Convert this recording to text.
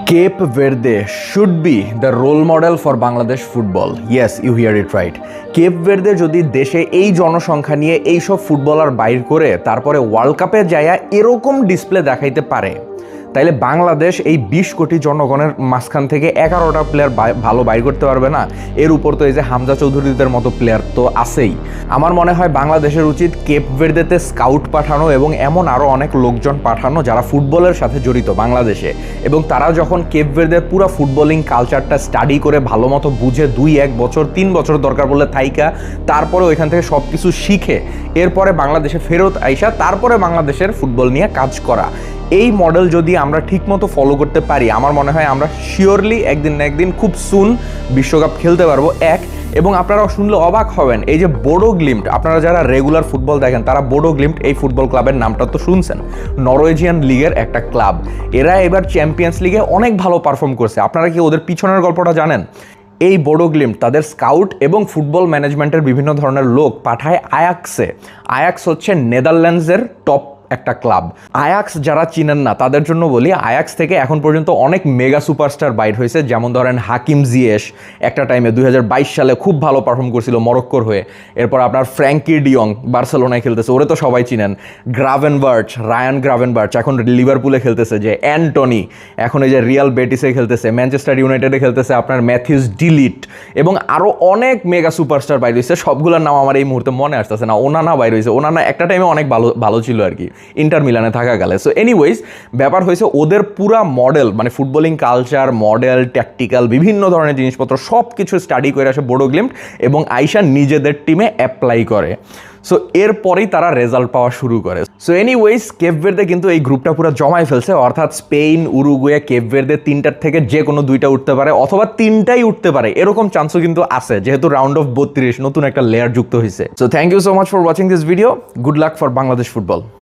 Cape Verde should be the role model for Bangladesh football. Yes, you hear it right. Cape Verde যদি দেশে এই জনসংখ্যা নিয়ে এইসব ফুটবলার বাইর করে তারপরে ওয়ার্ল্ড কাপে যায়া এরকম ডিসপ্লে দেখাইতে পারে, তাইলে বাংলাদেশ এই 20 কোটি জনগণের মাঝখান থেকে 11টা প্লেয়ার ভালো বাইর করতে পারবে না। এর উপর তো এই যে হামজা চৌধুরীদের মতো প্লেয়ার তো আছেই। আমার মনে হয় বাংলাদেশের উচিত কেপ ভের্দেতে স্কাউট পাঠানো এবং এমন আরও অনেক লোকজন পাঠানো যারা ফুটবলের সাথে জড়িত বাংলাদেশে, এবং তারা যখন কেপ ভের্দের পুরো ফুটবলিং কালচারটা স্টাডি করে ভালো মতো বুঝে 2-1 বছর 3 বছর দরকার বললে থাইকা তারপরে ওইখান থেকে সব কিছু শিখে এরপরে বাংলাদেশে ফেরত আইসা তারপরে বাংলাদেশের ফুটবল নিয়ে কাজ করা, এই মডেল যদি আমরা ঠিকমতো ফলো করতে পারি আমার মনে হয় আমরা শিওরলি একদিন না একদিন খুব সুন বিশ্বকাপ খেলতে পারবো। এবং আপনারা শুনলে অবাক হবেন, এই যে বোডো গ্লিম্ট, আপনারা যারা রেগুলার ফুটবল দেখেন তারা বোডো গ্লিম্ট এই ফুটবল ক্লাবের নামটা তো শুনছেন, নরওয়েজিয়ান লিগের একটা ক্লাব। এরা এবার চ্যাম্পিয়ন্স লিগে অনেক ভালো পারফর্ম করছে। আপনারা কি ওদের পিছনের গল্পটা জানেন? এই বোডো গ্লিম্ট তাদের স্কাউট এবং ফুটবল ম্যানেজমেন্টের বিভিন্ন ধরনের লোক পাঠায় আয়াক্সে। আয়াক্স হচ্ছে নেদারল্যান্ডসের টপ একটা ক্লাব। আয়াক্স যারা চিনেন না তাদের জন্য বলি, আয়াক্স থেকে এখন পর্যন্ত অনেক মেগা সুপারস্টার বাইর হয়েছে, যেমন ধরেন হাকিম জিয়েশ একটা টাইমে 2022 সালে খুব ভালো পারফর্ম করছিল মরক্কোর হয়ে। এরপর আপনার ফ্র্যাঙ্কি ডিয়ং বার্সেলোনায় খেলতেছে, ওরে তো সবাই চিনেন। গ্রাভেনবার্চ, রায়ান গ্রাভেনবার্চ এখন লিভারপুলে খেলতেছে, যে অ্যান্টনি এখন এই যে রিয়াল বেটিসে খেলতেছে, ম্যানচেস্টার ইউনাইটেডে খেলতেছে আপনার ম্যাথিউস ডিলিট, এবং আরও অনেক মেগা সুপারস্টার বাইর হয়েছে। সবগুলোর নাম আমার এই মুহূর্তে মনে আসতেছে না। ওনানা বাইর হয়েছে, ওনানা একটা টাইমে অনেক ভালো ছিল আর কি, ইন্টার মিলানে থাকা গেলে। সো এনিওয়েজ, ব্যাপার হয়েছে ওদের পুরা মডেল, মানে ফুটবলিং কালচার, মডেল, ট্যাকটিক্যাল বিভিন্ন ধরনের জিনিসপত্র সব কিছু স্টাডি করে আসে বোডো গ্লিম্ট, এবং আইসা নিজেদের টিমে অ্যাপ্লাই করে। সো এরপরেই তারা রেজাল্ট পাওয়া শুরু করে। সো এনিওয়েজ, কেপ ভের্দে কিন্তু এই গ্রুপটা পুরো জমাই ফেলছে, অর্থাৎ স্পেন, উরুগুয়ে, কেপ ভের্দে 3টার থেকে যে কোনো 2টা উঠতে পারে, অথবা 3টাই উঠতে পারে, এরকম চান্সও কিন্তু আছে, যেহেতু রাউন্ড অফ 32 নতুন একটা লেয়ার যুক্ত হয়েছে। So thank you so much for watching this video. Good luck for Bangladesh football.